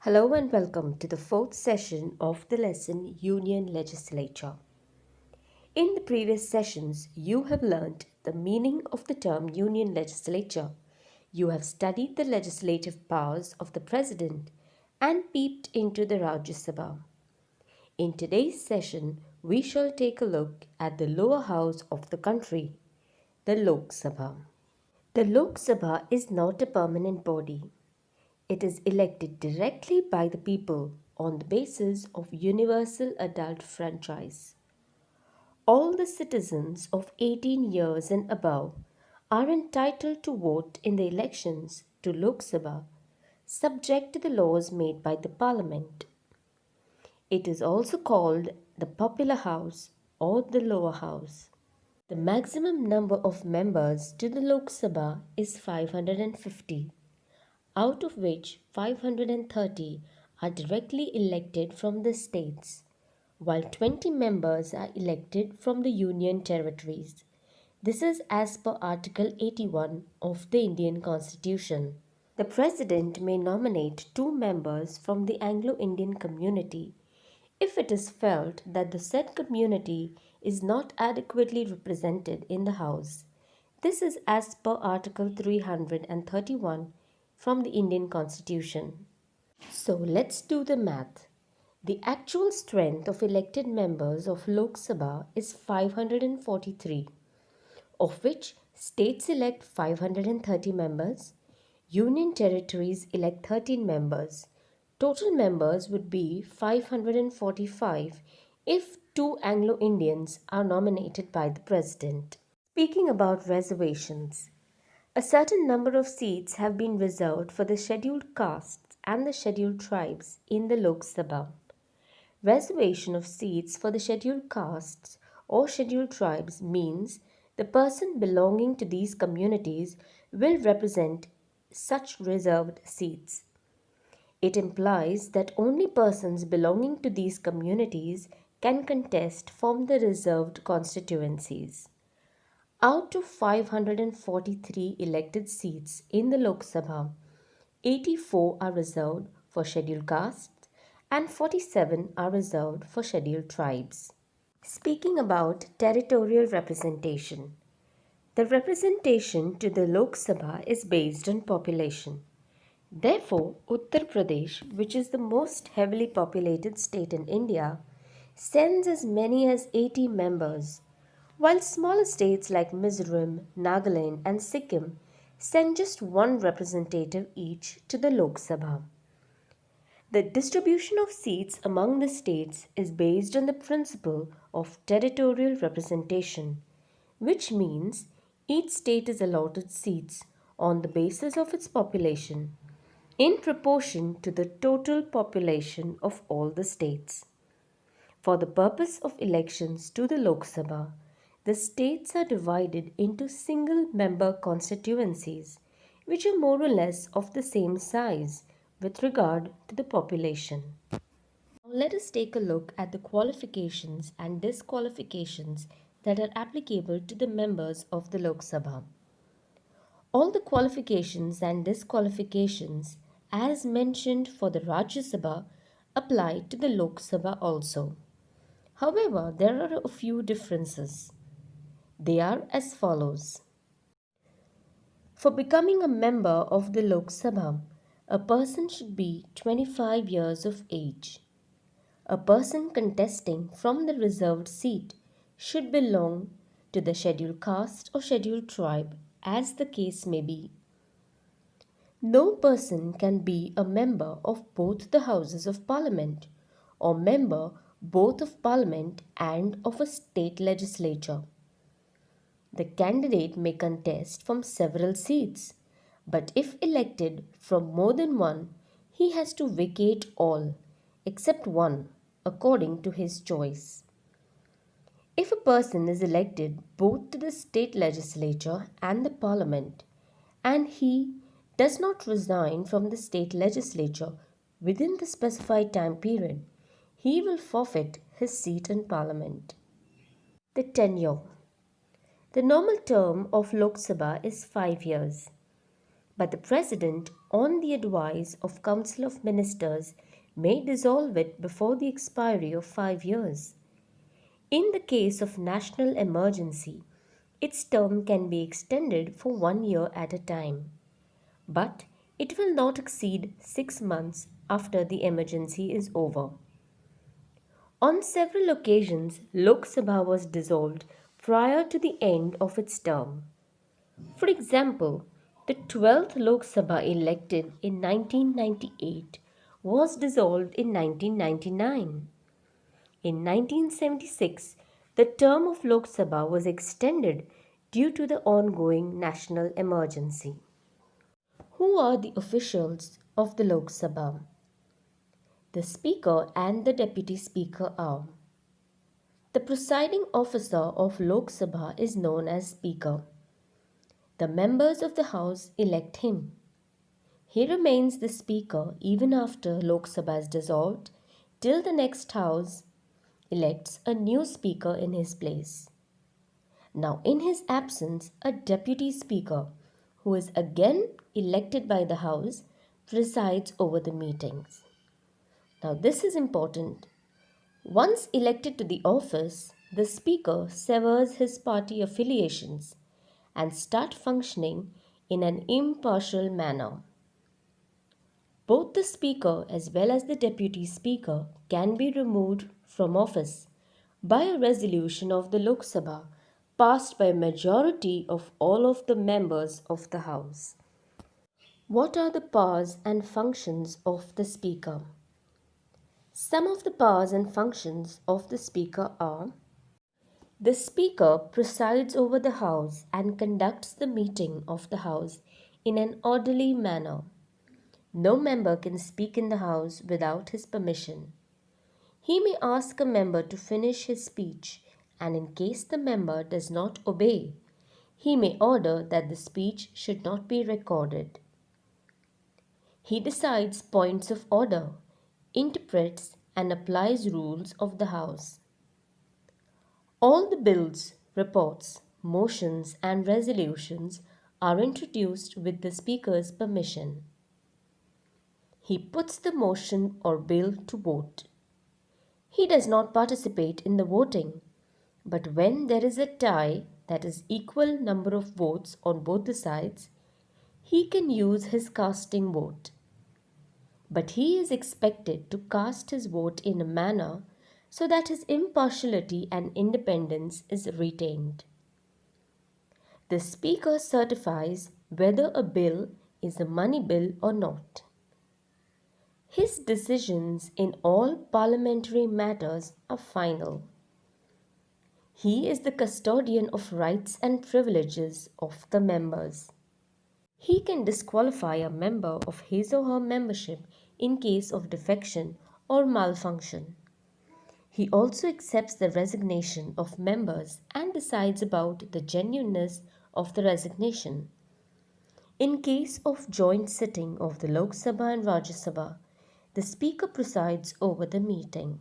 Hello and welcome to the fourth session of the lesson Union Legislature. In the previous sessions, you have learned the meaning of the term Union Legislature. You have studied the legislative powers of the President and peeped into the Rajya Sabha. In today's session, we shall take a look at the lower house of the country, the Lok Sabha. The Lok Sabha is not a permanent body. It is elected directly by the people on the basis of universal adult franchise. All the citizens of 18 years and above are entitled to vote in the elections to Lok Sabha, subject to the laws made by the Parliament. It is also called the Popular House or the Lower House. The maximum number of members to the Lok Sabha is 550. Out of which 530 are directly elected from the states, while 20 members are elected from the Union territories. This is as per Article 81 of the Indian Constitution. The President may nominate 2 members from the Anglo-Indian community if it is felt that the said community is not adequately represented in the House. This is as per Article 331 from the Indian Constitution. So let's do the math. The actual strength of elected members of Lok Sabha is 543, of which states elect 530 members, union territories elect 13 members. Total members would be 545 if 2 Anglo-Indians are nominated by the President. Speaking about reservations, a certain number of seats have been reserved for the scheduled castes and the scheduled tribes in the Lok Sabha. Reservation of seats for the scheduled castes or scheduled tribes means the person belonging to these communities will represent such reserved seats. It implies that only persons belonging to these communities can contest from the reserved constituencies. Out of 543 elected seats in the Lok Sabha, 84 are reserved for scheduled castes and 47 are reserved for scheduled tribes. Speaking about territorial representation, the representation to the Lok Sabha is based on population. Therefore, Uttar Pradesh, which is the most heavily populated state in India, sends as many as 80 members, while smaller states like Mizoram, Nagaland, and Sikkim send just one representative each to the Lok Sabha. The distribution of seats among the states is based on the principle of territorial representation, which means each state is allotted seats on the basis of its population in proportion to the total population of all the states. For the purpose of elections to the Lok Sabha, the states are divided into single-member constituencies, which are more or less of the same size with regard to the population. Now let us take a look at the qualifications and disqualifications that are applicable to the members of the Lok Sabha. All the qualifications and disqualifications as mentioned for the Rajya Sabha apply to the Lok Sabha also. However, there are a few differences. They are as follows. For becoming a member of the Lok Sabha, a person should be 25 years of age. A person contesting from the reserved seat should belong to the scheduled caste or scheduled tribe, as the case may be. No person can be a member of both the Houses of Parliament or member both of Parliament and of a state legislature. The candidate may contest from several seats, but if elected from more than one, he has to vacate all except one according to his choice. If a person is elected both to the state legislature and the parliament, and he does not resign from the state legislature within the specified time period, he will forfeit his seat in parliament. The tenure. The normal term of Lok Sabha is 5 years, but the President on the advice of Council of Ministers, may dissolve it before the expiry of 5 years. In the case of national emergency, its term can be extended for 1 year at a time, but it will not exceed 6 months after the emergency is over. On several occasions, Lok Sabha was dissolved prior to the end of its term. For example, the 12th Lok Sabha elected in 1998 was dissolved in 1999. In 1976, the term of Lok Sabha was extended due to the ongoing national emergency. Who are the officials of the Lok Sabha? The Speaker and the Deputy Speaker are: the presiding officer of Lok Sabha is known as Speaker. The members of the House elect him. He remains the Speaker even after Lok Sabha is dissolved till the next House elects a new Speaker in his place. Now, in his absence, a Deputy Speaker, who is again elected by the House, presides over the meetings. Now, this is important. Once elected to the office, the Speaker severs his party affiliations and starts functioning in an impartial manner. Both the Speaker as well as the Deputy Speaker can be removed from office by a resolution of the Lok Sabha passed by a majority of all of the members of the House. What are the powers and functions of the Speaker? Some of the powers and functions of the Speaker are: the Speaker presides over the House and conducts the meeting of the House in an orderly manner. No member can speak in the House without his permission. He may ask a member to finish his speech, and in case the member does not obey, he may order that the speech should not be recorded. He decides points of order, interprets and applies rules of the House. All the bills, reports, motions and resolutions are introduced with the Speaker's permission. He puts the motion or bill to vote. He does not participate in the voting, but when there is a tie, that is equal number of votes on both the sides, he can use his casting vote. But he is expected to cast his vote in a manner so that his impartiality and independence is retained. The Speaker certifies whether a bill is a money bill or not. His decisions in all parliamentary matters are final. He is the custodian of rights and privileges of the members. He can disqualify a member of his or her membership in case of defection or malfunction. He also accepts the resignation of members and decides about the genuineness of the resignation. In case of joint sitting of the Lok Sabha and Rajya Sabha, the Speaker presides over the meeting.